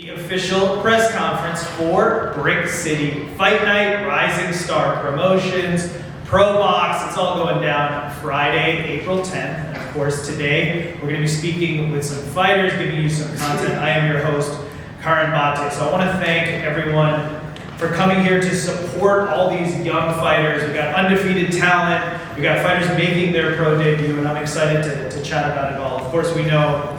The official press conference for Brick City Fight Night, Rising Star Promotions, Pro Box. It's all going down Friday, April 10th. And of course, today we're going to be speaking with some fighters, giving you some content. I am your host, Karan Bate. So I want to thank everyone for coming here to support all these young fighters. We've got undefeated talent. We've got fighters making their pro debut, and I'm excited to chat about it all. Of course, we know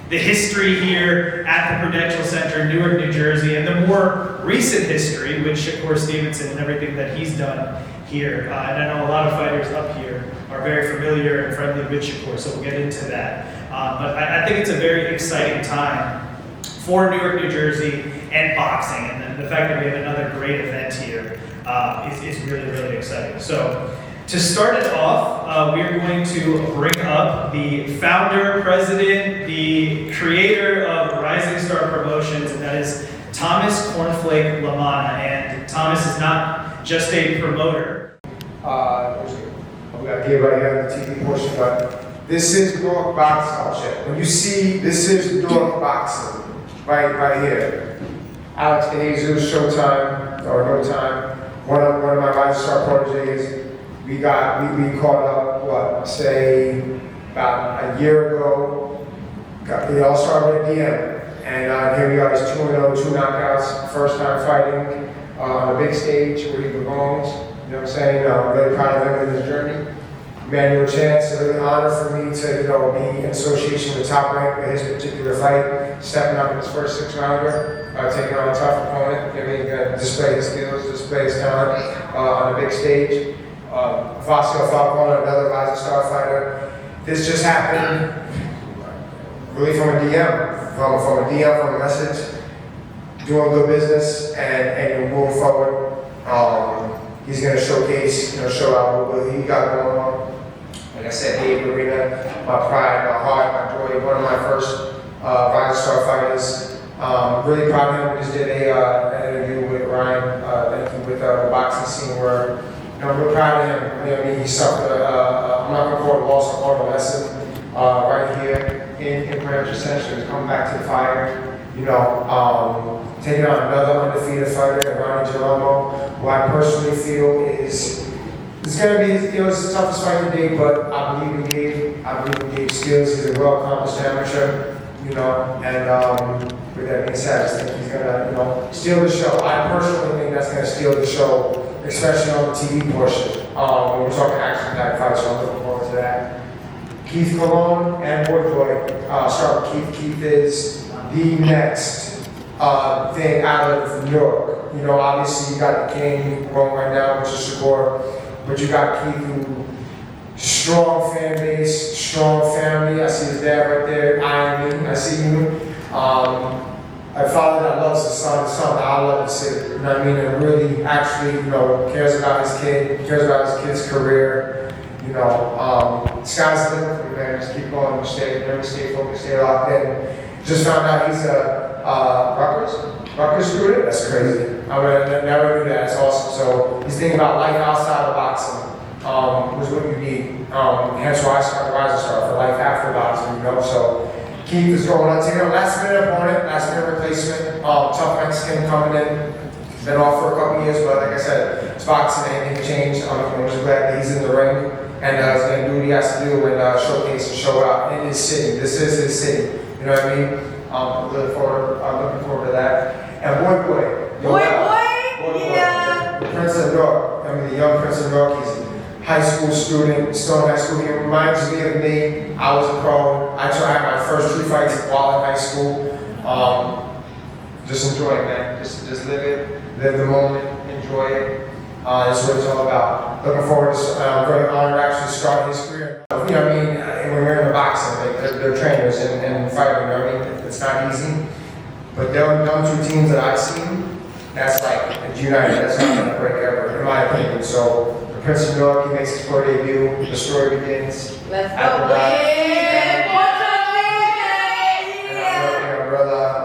the history here at the Prudential Center, Newark, New Jersey, and the more recent history, which of course Davidson and everything that he's done here. And I know a lot of fighters up here are very familiar and friendly with Shakur, so we'll get into that. But I think it's a very exciting time for Newark, New Jersey, and boxing, and the fact that we have another great event here is really, really exciting. So to start it off, we are going to bring up the founder, president, the creator of Rising Star Promotions, and that is Thomas Cornflake Lamana. And Thomas is not just a promoter. We got here right here on the TV portion, but this is Newark boxing. Check. When you see this is Newark boxing, right here. Alex DeJesus, Showtime or No Time, one of my Rising Star proteges. We caught up, about a year ago. It all started at DM. And here we are, he's 2-0, 2 knockouts, first time fighting on a big stage where he belongs. You know what I'm saying? I'm really proud of him in his journey. Manual Chance, a really honor for me to be in association with Top Rank with his particular fight, stepping up in his first 6-rounder, taking on a tough opponent, display his skills, display his talent on a big stage. Vasco Falcone, another Rising Star fighter. This just happened really from a DM, from a message, doing good business, and moving forward. He's going to showcase, show out what he got going on. Like I said, Dave Arena, my pride, my heart, my joy, one of my first Rising Star fighters. Really proud of him. We just did an interview with Ryan, with the boxing scene where I'm real proud of him. I mean, he suffered I'm not going to call it a loss, I'll call it a lesson right here in Prudential Center. He's coming back to the fire. Taking on another undefeated fighter, Ronnie Gelomo, who I personally feel is going to be, it's the toughest fight today, but I believe in Dave. I believe in Dave's skills. He's a well-accomplished amateur, and with that being said, I just think he's going to, steal the show. I personally think that's going to steal the show, especially on the TV portion. When we're talking action-packed fights, so I'm looking forward to that. Keith Colon and Boy. Start with Keith. Keith is the next thing out of New York. Obviously you got the king going right now, which is Shakur, but you got Keith, who strong fan base, strong family. I see his dad right there eyeing me. I see you. A father that loves his son, I love his city. You know what I mean? And really, actually, cares about his kid, cares about his kid's career. Sky's the limit, man. Just keep going, stay focused, stay locked in. Just found out he's a Rutgers student. That's crazy. I never knew that. That's awesome. So he's thinking about life outside of boxing, which is what you need. Hence why I started Rising Star, for life after boxing. So Keith is going on, taking a last-minute opponent, last-minute replacement. Tough Mexican coming in. Been off for a couple years, but like I said, it's boxing, anything changed. I'm just glad that he's in the ring and he's going to do what he has to do and showcase and show out in his city. This is his city. You know what I mean? I'm looking forward to that. And Boy. Yeah. The Prince of Newark. The young Prince of Newark. He's a high school student, still in high school. He reminds me of me. I was a pro. I had my first 3 fights while in high school. Just enjoy it, man. Just live it. Live the moment. Enjoy it. That's what it's all about. Looking forward to, I'm very honored to actually start his career. When we're in the boxing, they're trainers and fighting, it's not easy. But them 2 teams that I've seen, that's like united. That's not going to break ever, in my opinion. So the Prince of Newark, he makes his pro debut. The story begins. Let's go.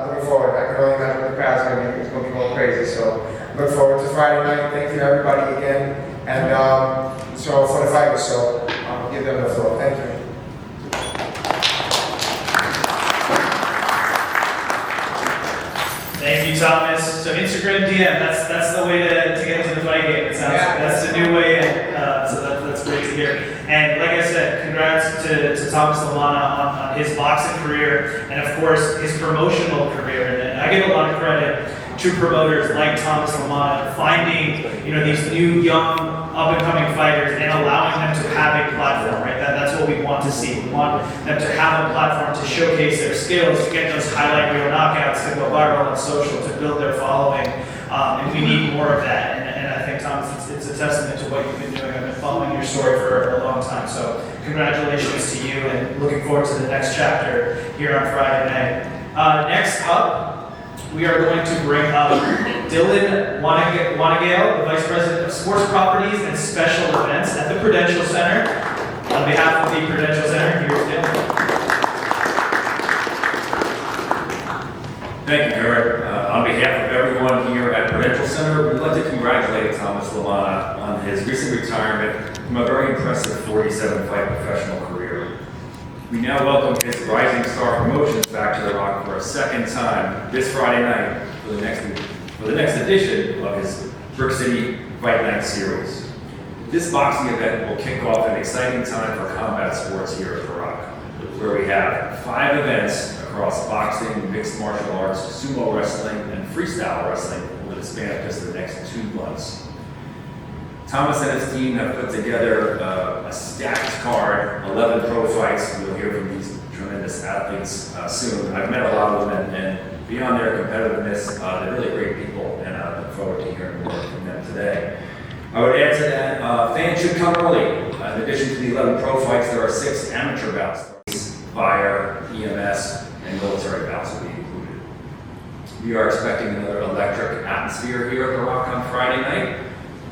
Looking forward. I can only imagine the crowd's it's going to be going crazy. So look forward to Friday night. Thank you everybody again. And so for the fighters, so I'll give them the floor. Thank you. Thank you, Thomas. So Instagram DM, that's the way to get into the fight game. It sounds like that's the new way, so that's great to hear. And like I said, congrats to Thomas Lamana on his boxing career, and of course his promotional career. And I give a lot of credit to promoters like Thomas Lamana finding these new young up and coming fighters and allowing them to have a platform. Right, that's what we want to see. We want them to have a platform to showcase their skills, to get those highlight reel knockouts, to go viral on social, to build their following. And we need more of that. And I think, Thomas, it's a testament to what you've been doing. I've been following your story for a long time. So congratulations to you, and looking forward to the next chapter here on Friday night. Next up, we are going to bring up Dylan Wanagale, the Vice President of Sports Properties and Special Events at the Prudential Center. On behalf of the Prudential Center, here's Dylan. Thank you, Eric. On behalf of everyone here at Prudential Center, we'd like to congratulate Thomas Lamana on his recent retirement from a very impressive 47-fight professional career. We now welcome his Rising Star Promotions back to the Rock for a second time this Friday night for the next edition of his Brick City Fight Night series. This boxing event will kick off an exciting time for combat sports here at the Rock, where we have 5 events across boxing, mixed martial arts, sumo wrestling, and freestyle wrestling over the span of just the next 2 months. Thomas and his team have put together a stacked card, 11 pro fights. We'll hear from these tremendous athletes soon. I've met a lot of them, and beyond their competitiveness, they're really great people, and I look forward to hearing more from them today. I would add to that, fans should come early. In addition to the 11 pro fights, there are 6 amateur bouts. Fire, EMS, and military bouts will be included. We are expecting another electric atmosphere here at the Rock on Friday night.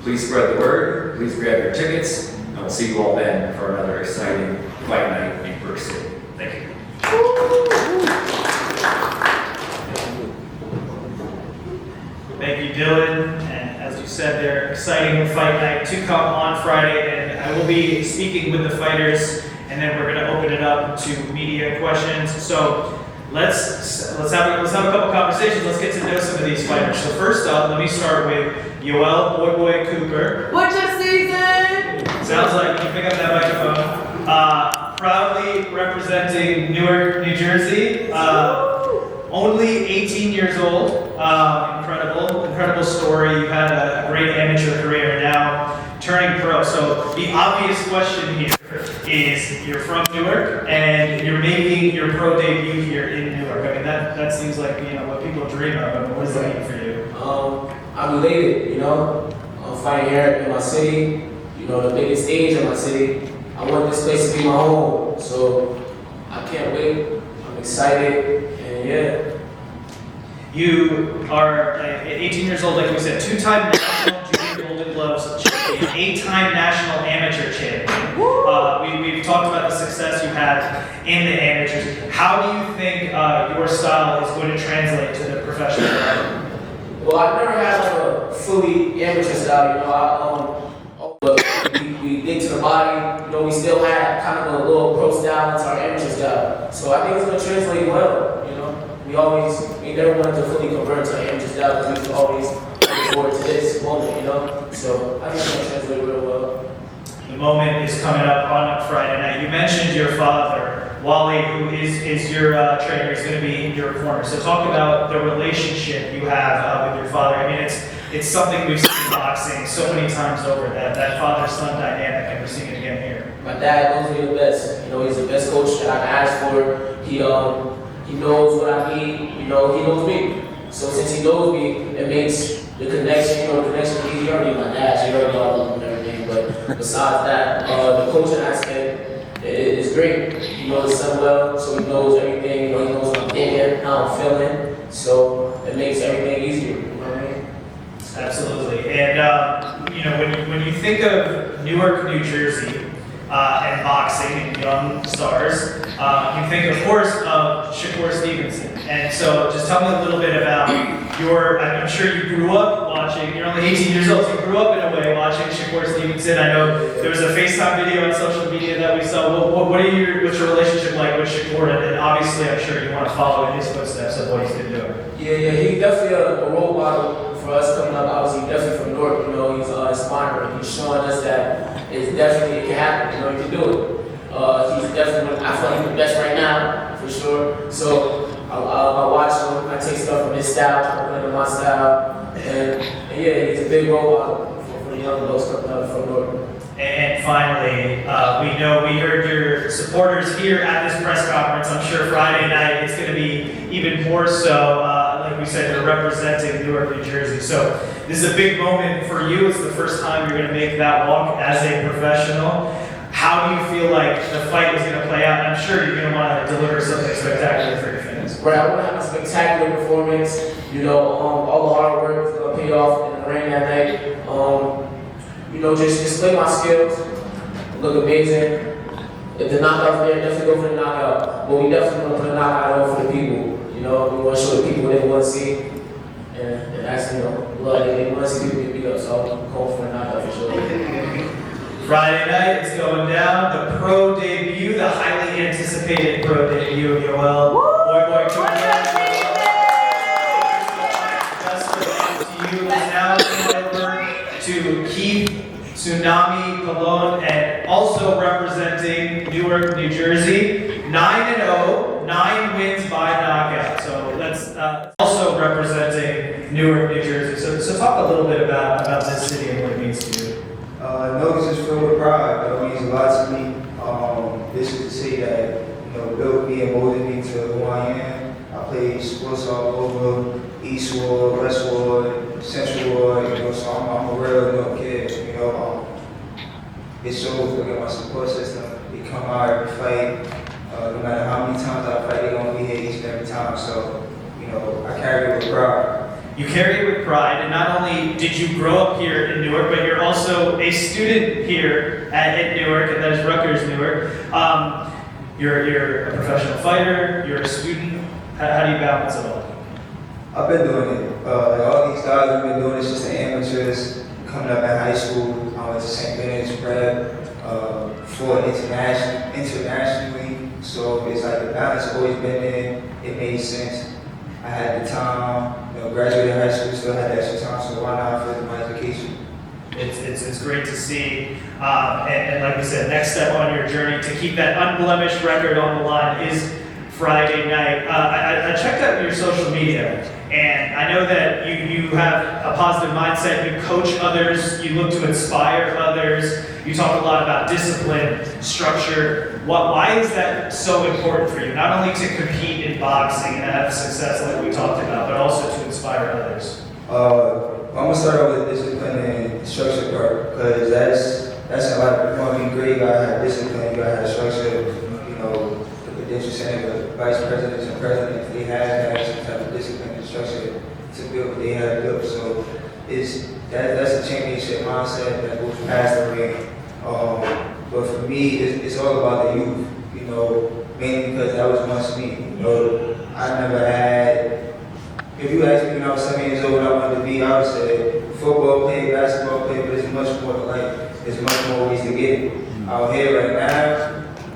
Please spread the word, please grab your tickets, and we'll see you all then for another exciting fight night in Brick City. Thank you. Thank you, Dylan. And as you said, they're exciting fight night to come on Friday, and I will be speaking with the fighters, and then we're going to open it up to media questions. So let's have a couple conversations. Let's get to know some of these fighters. So first up, let me start with Yoell Cooper. What's your season? Sounds like you pick up that microphone. Proudly representing Newark, New Jersey. Only 18 years old. Incredible story. You've had a great amateur career, and now turning pro. So the obvious question here is, you're from Newark and you're making your pro debut here in Newark. I mean, that seems like what people dream of. I mean, what does that mean for you? I'm elated, I'm fighting here in my city, the biggest stage in my city. I want this place to be my home, so I can't wait. I'm excited, and yeah. You are 18 years old, like we said, 2-time national junior Golden Gloves champion, 8-time national amateur champion. We've talked about the success you had in the amateurs. How do you think your style is going to translate to the professional level? Well, I've never had like a fully amateur style, but we dig to the body, we still had kind of a little pro style into our amateur style. So I think it's going to translate well, we never wanted to fully convert to our amateur style, because we always look forward to this moment, So I think it's going to translate real well. The moment is coming up on Friday night. You mentioned your father, Wally, who is your trainer, is going to be in your corner. So talk about the relationship you have with your father. I mean, it's something we've seen in boxing so many times over, that father-son dynamic, and we're seeing it again here. My dad knows me the best. He's the best coach that I've asked for. He knows what I need. He knows me. So since he knows me, it makes the connection, easy. He already my dad, so he already know I love him and everything. But besides that, the coaching aspect is great. He knows his son well, so he knows everything. He knows what I'm thinking, how I'm feeling. So it makes everything easier. You know what I mean? Absolutely. And when you think of Newark, New Jersey, and boxing and young stars, you think, of course, of Shakur Stevenson. And so just tell me a little bit about I'm sure you grew up watching, you're only 18 years old, so you grew up in a way watching Shakur Stevenson. I know there was a FaceTime video on social media that we saw. What's your relationship like with Shakur? And obviously, I'm sure you want to follow in his footsteps of what he's been doing. Yeah, he's definitely a role model for us coming up. Obviously, definitely from Newark, he's inspiring. He's showing us that it can happen, you can do it. He's definitely, I feel like he's the best right now, for sure. So, I watch him, I take stuff from his style, I put it in my style, and yeah, he's a big role model for the young adults coming up from Newark. And finally, we heard your supporters here at this press conference. I'm sure Friday night it's going to be even more so. Like we said, you're representing Newark, New Jersey. So this is a big moment for you. It's the first time you're going to make that walk as a professional. How do you feel like the fight is going to play out? I'm sure you're going to want to deliver something spectacular for your fans. Right, I want to have a spectacular performance. All the hard work is going to pay off in the ring that night. Just display my skills, look amazing. If the knockout's there, definitely go for the knockout. But we definitely want to put a knockout on for the people. We want to show the people what they want to see. And that's, they want to see people get beat up. So I'm going for a knockout for sure. Friday night, it's going down. The pro debut, the highly anticipated pro debut of Yoell Cooper. To you is now going over to Keith Tsunami Cologne, and also representing Newark, New Jersey, 9-0, 9 wins by knockout. So that's also representing Newark, New Jersey. So talk a little bit about this city and what it means to you. Newark is filled with pride. It means a lot to me. This is the city that built me and molded me to who I am. I played sports all over East Ward, West Ward, Central Ward. So I'm a real Newark kid. It shows. Look at my support system. They come out every fight. No matter how many times I fight, they're gonna be here each and every time. So I carry it with pride. You carry it with pride, and not only did you grow up here in Newark, but you're also a student here at Newark, and that is Rutgers Newark. You're a professional fighter, you're a student. How do you balance it all? I've been doing it. All these guys have been doing it since the amateurs. Coming up in high school, I went to St. Benedict's Prep for internationally. So it's like the balance always been there. It made sense. I had the time. Graduated high school, still had extra time. So why not further my education? It's great to see. And like we said, next step on your journey to keep that unblemished record on the line is Friday night. I checked out your social media, and I know that you have a positive mindset. You coach others. You look to inspire others. You talk a lot about discipline, structure. Why is that so important for you? Not only to compete in boxing and have success like we talked about, but also to inspire others. I'm gonna start off with discipline and structure part, because that's a lot. If you want to be great, you gotta have discipline. You gotta have structure. The Prudential Center, the vice presidents and presidents, they have some type of discipline and structure to build what they have built. So that's a championship mindset that goes past the ring. But for me, it's all about the youth. Mainly because that was once me. I never had. If you asked me when I was 7 years old what I wanted to be, I would say football player, basketball player, but it's much more to life. There's much more ways to get it. Out here right now,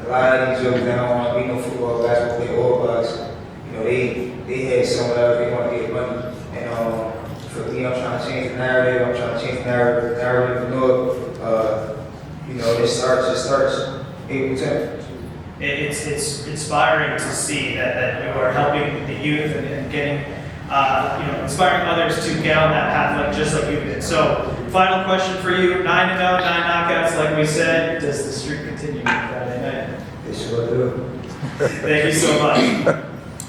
a lot of these jokes that don't want to be no football, basketball player, or box. They had somewhere else, they want to get money. And for me, I'm trying to change the narrative. I'm trying to change the narrative of Newark. It starts April 10th. It's inspiring to see that you are helping the youth and getting, inspiring others to get on that path just like you did. So, final question for you: 9-0, 9 knockouts, like we said. Does the streak continue Friday night? They sure do. Thank you so much.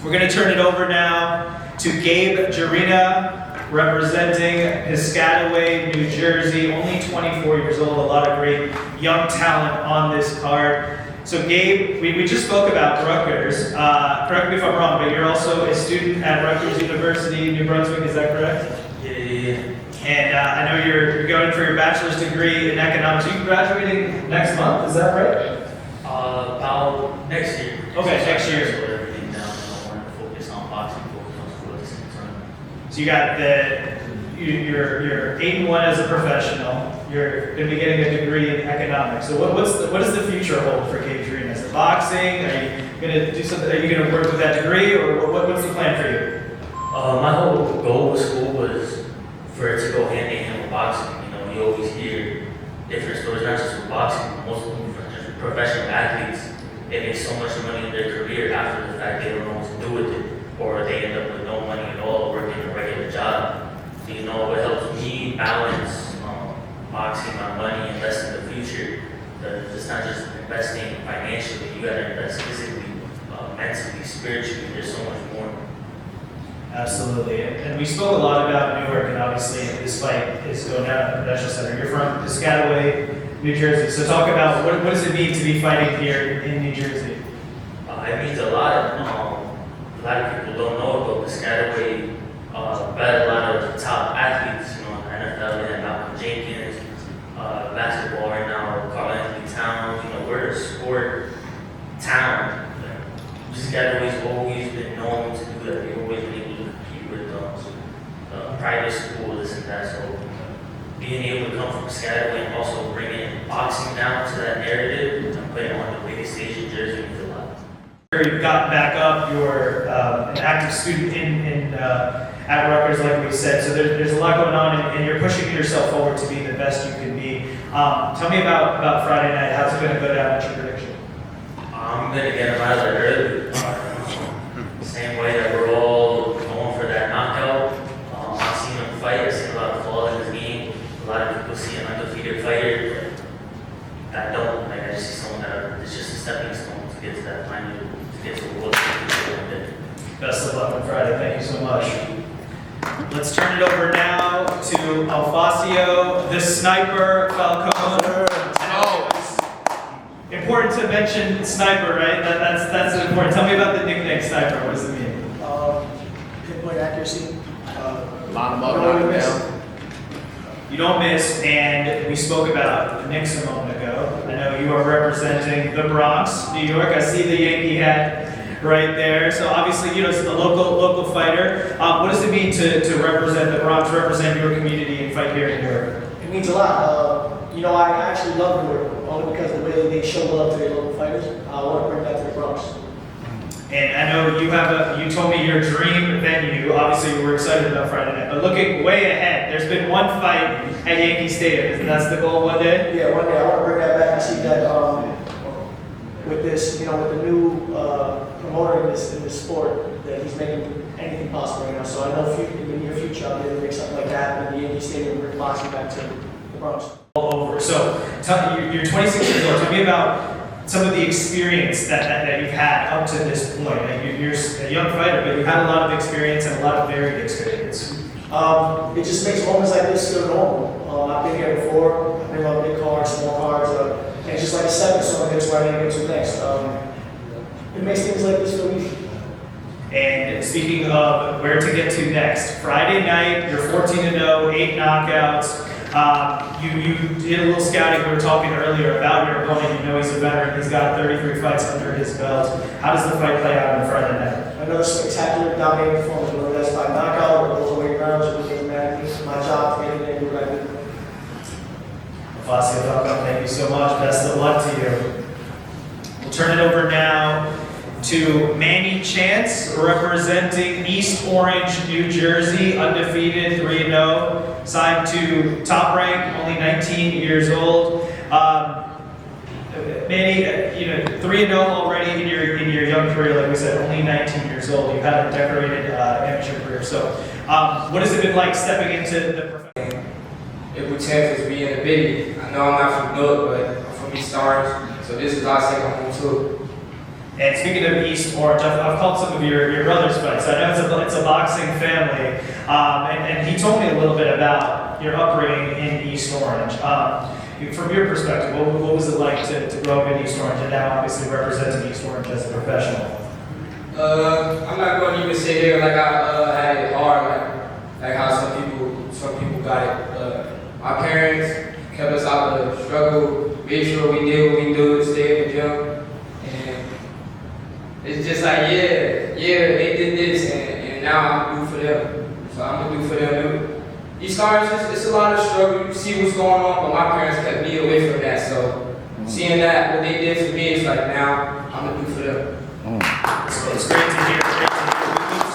We're going to turn it over now to Gabe Jarina, representing Piscataway, New Jersey. Only 24 years old. A lot of great young talent on this card. So Gabe, we just spoke about Rutgers. Correct me if I'm wrong, but you're also a student at Rutgers University, New Brunswick, is that correct? Yeah. And I know you're going for your bachelor's degree in economics. You're graduating next month, is that right? About next year. Okay, next year. Slow everything down. I want to focus on boxing, focus on school at the same time. So you got you're 8-1 as a professional. You're going to be getting a degree in economics. So what does the future hold for Kadrian? Is it boxing? Are you going to do something? Are you going to work with that degree, or what's the plan for you? My whole goal with school was for it to go hand in hand with boxing. You know, you always hear different stories, not just with boxing, but most of them from just professional athletes. They make so much money in their career after the fact they don't know what to do with it, or they end up with no money at all working a regular job. So, you know, it helps me balance boxing, my money, invest in the future. It's not just investing financially, you gotta invest physically, mentally, spiritually, there's so much more. Absolutely. And we spoke a lot about Newark, and obviously this fight is going down at the Prudential Center. You're from Piscataway, New Jersey. So talk about what does it mean to be fighting here in New Jersey? It means a lot. A lot of people don't know it, but Piscataway bred a lot of top athletes. You know, NFL, we had Malcolm Jenkins, basketball right now, Carl Anthony Towns. You know, we're a sport town. Piscataway's always been known to do that. They've always been able to compete with private schools, this and that. So being able to come from Piscataway and also bringing boxing down to that narrative and put it on the biggest stage in Jersey means a lot. You've gotten back up. You're an active student at Rutgers, like we said. So there's a lot going on, and you're pushing yourself forward to be the best you can be. Tell me about Friday night. How's it going to go down? What's your prediction? I'm going to get him out of there early. Same way that we're all going for that knockout. I've seen him fight. I've seen a lot of flaws in his game. A lot of people see an undefeated fighter. I don't. Like, I just see someone that is just a stepping stone to get to that final, to get to the world. Best of luck on Friday. Thank you so much. Let's turn it over now to Alfacio, the sniper Falcone. Important to mention sniper, right? That's important. Tell me about the nickname sniper. What does it mean? Pinpoint accuracy. Line them up, knock them down. You don't miss, and we spoke about the Knicks a moment ago. I know you are representing the Bronx, New York. I see the Yankee hat right there. So obviously, you know, it's a local fighter. What does it mean to represent the Bronx, represent your community, and fight here in New York? It means a lot. You know, I actually love Newark, only because of the way they show love to their local fighters. I want to bring that to the Bronx. And I know you told me your dream venue. Obviously, you were excited about Friday night. But looking way ahead, there's been one fight at Yankee Stadium. Isn't that the goal one day? Yeah, one day I want to bring that back and see that with this, you know, with the new promoter in this sport, that he's making anything possible right now. So I know in the near future I'll be able to make something like that in the Yankee Stadium and bring boxing back to the Bronx. All over. So you're 26 years old. Tell me about some of the experience that you've had up to this point. Like you're a young fighter, but you've had a lot of experience and a lot of varied experience. It just makes moments like this feel normal. I've been here before. I've been on big cars, small cars, and it's just like a stepping stone to get to where I need to get to next. It makes things like this feel easy. And speaking of where to get to next, Friday night, you're 14-0, 8 knockouts. You did a little scouting. We were talking earlier about your opponent. You know he's a veteran. He's got 33 fights under his belt. How does the fight play out on Friday night? Another spectacular, dominating performance, whether that's by knockout or those away rounds, it doesn't matter. It's my job to get in there and do what I do. Alfacio Falcone, thank you so much. Best of luck to you. We'll turn it over now to Manny Chance, representing East Orange, New Jersey, undefeated, 3-0, signed to Top Rank, only 19 years old. Manny, 3-0 already in your young career, like we said, only 19 years old. You've had a decorated amateur career. So, what has it been like stepping into the professional? April 10th is being a biggie. I know I'm not from Newark, but I'm from East Orange, so this is our second home too. And speaking of East Orange, I've called some of your brother's fights. I know it's a boxing family, and he told me a little bit about your upbringing in East Orange. From your perspective, what was it like to grow up in East Orange and now obviously representing East Orange as a professional? I'm not going to even say here like I had it hard, like how some people got it. My parents kept us out of the struggle, made sure we did what we do to stay in the gym. It's just like, yeah, they did this, and now I'm good for them. So So I'm gonna do for them. These stars, it's a lot of struggle. You see what's going on, but my parents kept me away from that. So seeing that, what they did for me, it's like now I'm gonna do for them. It's great to hear. We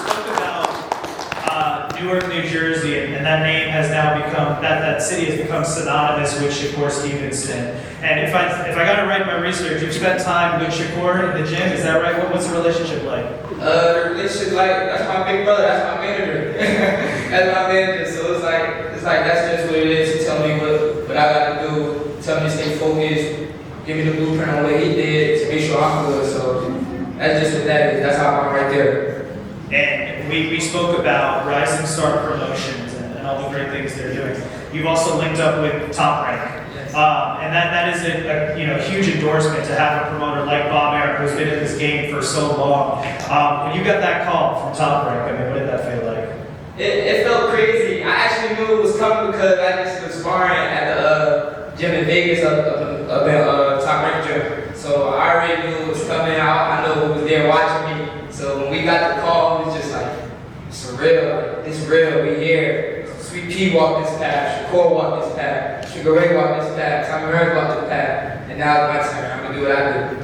spoke about Newark, New Jersey, and that name has now become, that city has become synonymous with Shakur Stevenson. And if I got it right in my research, you've spent time with Shakur in the gym, is that right? What's the relationship like? The relationship, like, that's my big brother, that's my manager. That's my manager, so it's like that's just what it is. He tell me what I gotta do, tell me to stay focused, give me the blueprint on what he did to make sure I'm good. So that's just what that is. That's how I'm right there. And we spoke about Rising Star Promotions and all the great things they're doing. You've also linked up with Top Rank. And that is a huge endorsement to have a promoter like Bob Aaron, who's been in this game for so long. When you got that call from Top Rank, I mean, what did that feel like? It felt crazy. I actually knew it was coming because I just was sparring at the gym in Vegas up in Top Rank gym. So I already knew it was coming out. I know who was there watching me. So when we got the call, it was just like, it's real. Like, it's real. We here. Sweet Pea walked this path. Shakur walked this path. Sugar Ray walked this path. Tommy Hearns walked this path. And now it's my turn. I'm gonna do what I do.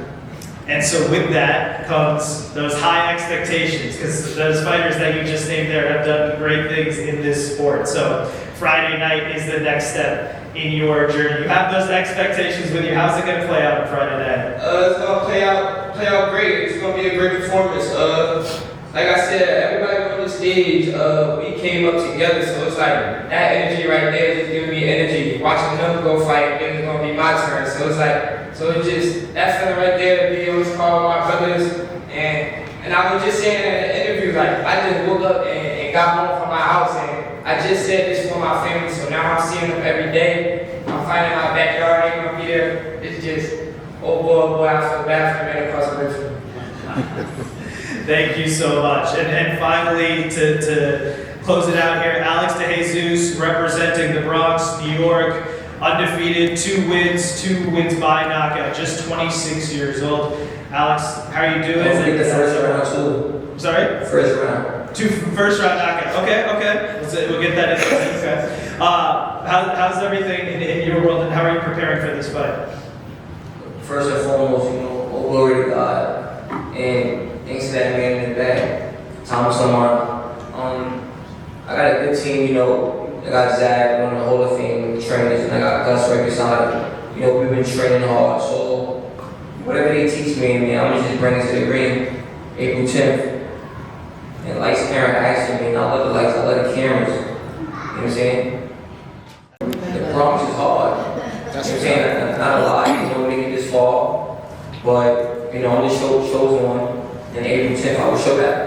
And so with that comes those high expectations, because those fighters that you just named there have done great things in this sport. So Friday night is the next step in your journey. You have those expectations with you. How's it going to play out on Friday night? It's gonna play out great. It's gonna be a great performance. Like I said, everybody on the stage, we came up together, so it's like that energy right there just giving me energy. Watching them go fight, then it's gonna be my turn. So it's like, that feeling right there to be able to call my brothers. And I was just saying in the interview, like, I just woke up and got home from my house, and I just said this for my family, so now I'm seeing them every day. I'm finding my backyard, ain't gonna be there. It's just, oh boy, I feel bad for the man across the river. Thank you so much. And finally, to close it out here, Alex DeJesus representing the Bronx, New York, undefeated, 2 wins by knockout, just 26 years old. Alex, how are you doing? Don't forget the first round too. Sorry? First round. 2 first round knockout. Okay. We'll get that in. Okay. How's everything in your world, and how are you preparing for this fight? First and foremost, all glory to God. And thanks to that man in the back, Thomas Lamar. I got a good team, I got Zach, one of the Hall of Fame trainers, and I got Gus right beside him. We've been training hard, so whatever they teach me, man, I'm gonna just bring it to the ring, April 10th. And lights, camera, action, man, I love the lights, I love the cameras. You know what I'm saying? The Bronx is hard. You know what I'm saying? Not a lot, make it this far, but, I'm just chosen one. And April 10th, I will show that.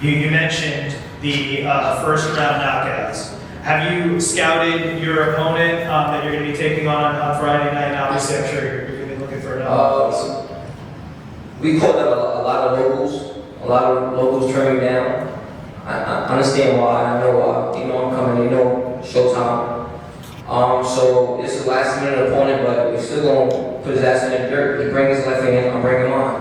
You mentioned the first round knockouts. Have you scouted your opponent that you're going to be taking on Friday night? Obviously, I'm sure you're going to be looking for another. We caught up a lot of locals turning down. I understand why, I know why. I'm coming, showtime. So this is a last minute opponent, but we're still going to put his ass in the dirt. He brings his left hand, I'm bringing mine.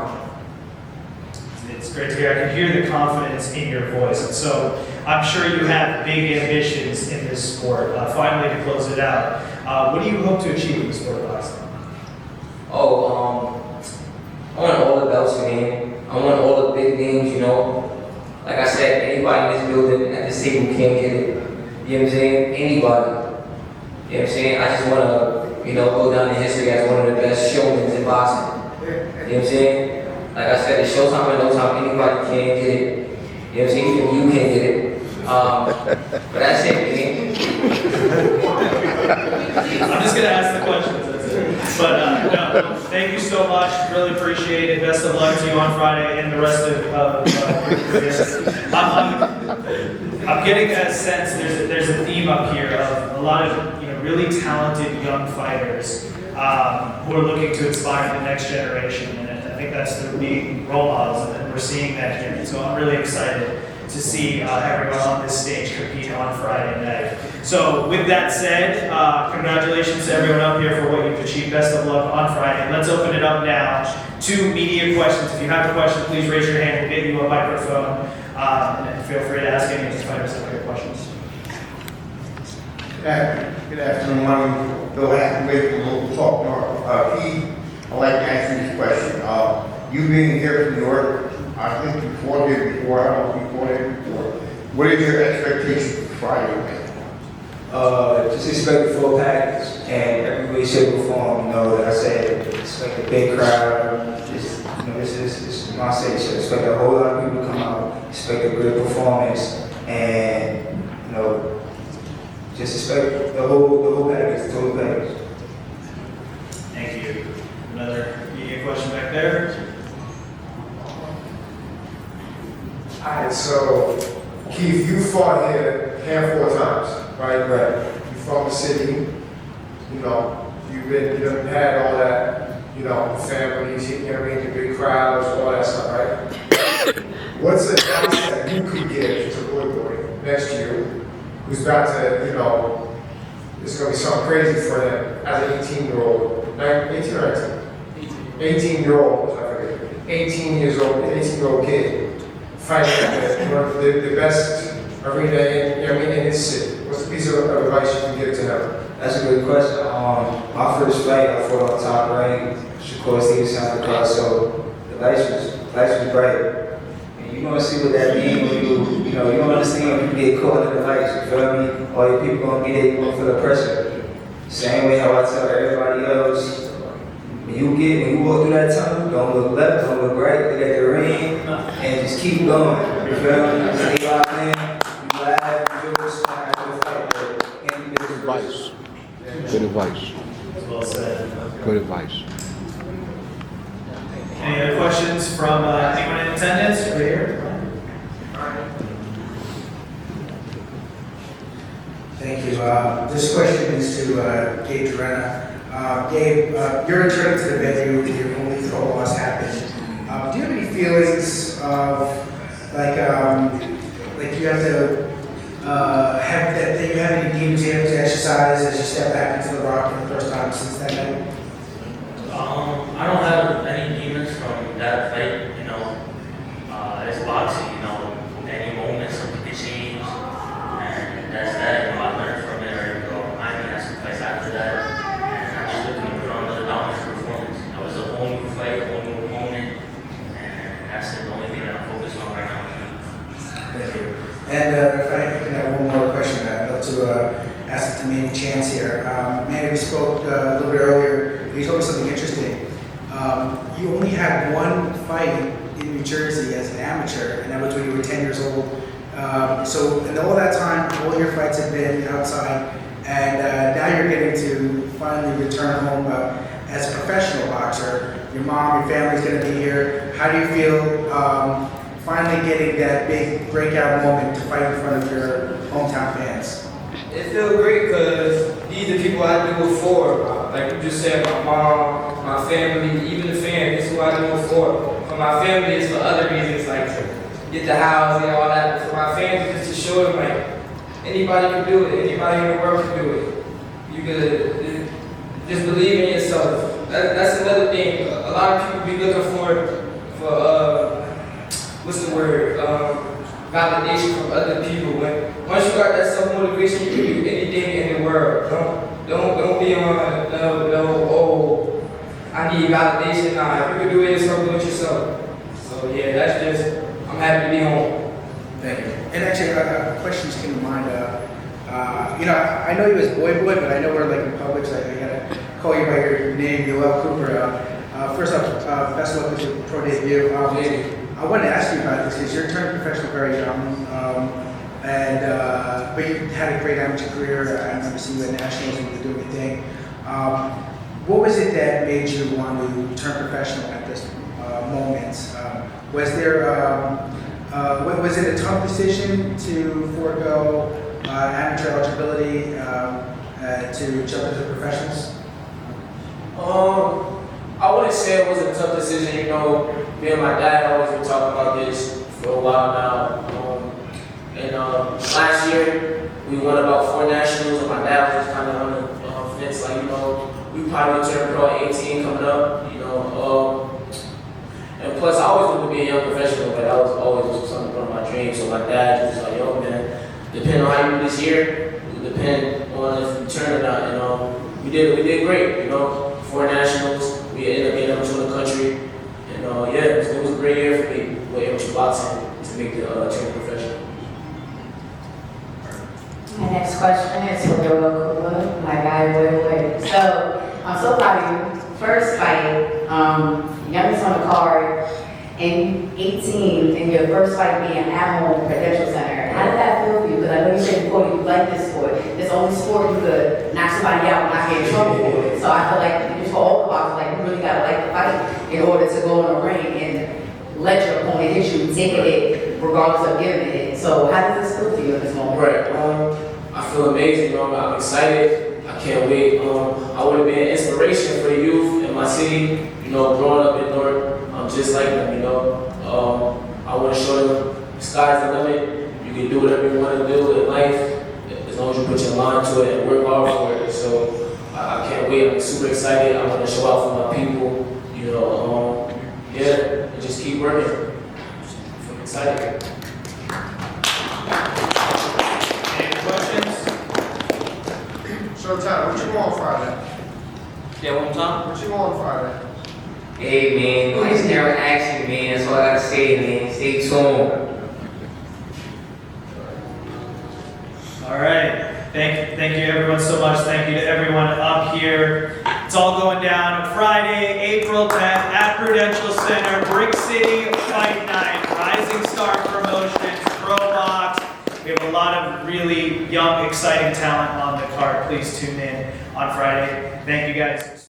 It's great to hear. I can hear the confidence in your voice. And so I'm sure you have big ambitions in this sport. Finally, to close it out, what do you hope to achieve in the sport, Alex? I want all the belts, man. I want all the big names, Like I said, anybody in this building at this table can get it. You know what I'm saying? Anybody. You know what I'm saying? I just want to, go down in history as one of the best showmen in boxing. You know what I'm saying? Like I said, it's showtime and no time. Anybody can get it. You know what I'm saying? Even you can get it. But that's it, man. I'm just going to ask the questions. That's it. But no, thank you so much. Really appreciate it. Best of luck to you on Friday and the rest of I'm getting a sense there's a theme up here of a lot of really talented young fighters who are looking to inspire the next generation. And I think that's through being role models, and we're seeing that here. So I'm really excited to see everyone on this stage compete on Friday night. So with that said, congratulations to everyone up here for what you've achieved. Best of luck on Friday. Let's open it up now to media questions. If you have a question, please raise your hand. We'll get you a microphone. And feel free to ask any of the fighters if you have questions. Good afternoon, I'm Bill Hathaway from Local Talk North. Keith, I'd like to ask you this question. You being here from Newark, I think you fought here before, I don't know if you fought here before. What is your expectation for Friday night? Just expect the full package and every way, shape, or form. You know, like I said, expect a big crowd. Just, you know, this is my city, so expect a whole lot of people to come out. Expect a great performance, and you know, just expect the whole package, the total package. Thank you. Another media question back there? Alright, so Keith, you fought here a handful of times, right? Right. You fought the city, you know, you've had all that, you know, families, you know what I mean, the big crowds, all that stuff, right? What's the advice that you could give to Boy next year who's about to, you know, it's going to be something crazy for him as an 18-year-old, 18 or 19? 18-year-old, I forget, 18 years old, 18-year-old kid fighting at the best arena in, you know, in his city. What's the piece of advice you can give to him? That's a good question. My first fight, I fought on top rank, Shakur Steve South Dakota, so the lights was bright. And you're gonna see what that means when you know, you don't understand when you get caught in the lights, you feel me? All your people gonna get it, you gonna feel the pressure. Same way how I tell everybody else, when you walk through that tunnel, don't look left, don't look right, look at the ring, and just keep going. You feel me? Stay locked in, you laugh, you feel smart, you fight, but can't be Advice. Good advice. Well said. Good advice. Any other questions from anyone in attendance over here? Thank you. This question is to Gabe Durena. Gabe, you're returning to the venue. Your only throw loss happened. Do you have any feelings of like you have to have that you have any demons you have to exercise as you step back into the rock for the first time since that night? I don't have any demons from that fight, you know. It's boxing, you know. Any moment something can change, and that's that. You know, I learned from it, or I had some fights after that, and I'm just looking to put on another dominant performance. It was a whole new fight, a whole new opponent, and that's the only thing that I'm focused on right now. Thank you. And if I can have one more question, I'd love to ask it to Manny Chance here. Manny, we spoke a little bit earlier. You told me something interesting. You only had one fight in New Jersey as an amateur, and that was when you were 10 years old. So in all that time, all your fights have been outside, and now you're getting to finally return home as a professional boxer. Your mom, your family's going to be here. How do you feel finally getting that big breakout moment to fight in front of your hometown fans? It feels great because these are people I do it for. Like you just said, my mom, my family, even the fans, this is who I do it for. For my family, it's for other reasons, like to get the house and all that. But for my fans, it's just to show them, like, anybody can do it. Anybody in the world can do it. You could just believe in yourself. That's another thing. A lot of people be looking for what's the word? Validation from other people. Once you got that self-motivation, you can do anything in the world. Don't be on oh, I need validation. Nah, if you can do it yourself, do it yourself. So yeah, that's just, I'm happy to be home. Thank you. And actually, questions came to mind. You know, I know you as Boy, but I know we're like in public, so I gotta call you by your name, Yoell Cooper. First off, best of luck with your pro debut. I wanted to ask you about this because you're turning professional very young, but you had a great amateur career. I remember seeing you at nationals and you were doing your thing. What was it that made you want to turn professional at this moment? Was it a tough decision to forego amateur eligibility to jump into professionals? I wouldn't say it was a tough decision. You know, me and my dad always been talking about this for a while now. And last year, we won about 4 nationals, and my dad was just kind of on the fence, like, you know, we probably turn pro at 18 coming up, you know. And plus, I always wanted to be a young professional, but that was always something one of my dreams. dream. So my dad was like, yo, man, depending on how you do this year, it will depend on if you turn or not. You know, we did great. You know, 4 nationals. We ended up getting number 2 in the country. And yeah, it was a great year for me with amateur boxing to make the training professional. My next question is for Yoell Cooper, my guy, Yoell. So, I'm so proud of you. First fight, youngest on the card, and 18, and your first fight being at home at Prudential Center. How did that feel for you? Because I know you said before you like this sport. It's the only sport you could knock somebody out and not get in trouble for. So I feel like, just for all the boxers, like, you really gotta like the fight in order to go in the ring and let your opponent hit you, take a hit, regardless of giving it. So how does this feel for you at this moment? Right. I feel amazing. You know, I'm excited. I can't wait. I want to be an inspiration for the youth in my city. You know, growing up in Newark, I'm just like them. You know, I want to show them the sky's the limit. You can do whatever you want to do in life as long as you put your mind to it and work hard for it. So I can't wait. I'm super excited. I want to show out for my people. You know, yeah, and just keep working. I'm excited. Any questions? So Tyler, what you want Friday? Yeah, one more time. What you want Friday? Hey man, nice never action, man. That's all I gotta say, man. Stay tuned. All right. Thank you everyone so much. Thank you to everyone up here. It's all going down Friday, April 10th at Prudential Center, Brick City Fight Night, Rising Star Promotions, Pro Box. We have a lot of really young, exciting talent on the card. Please tune in on Friday. Thank you guys.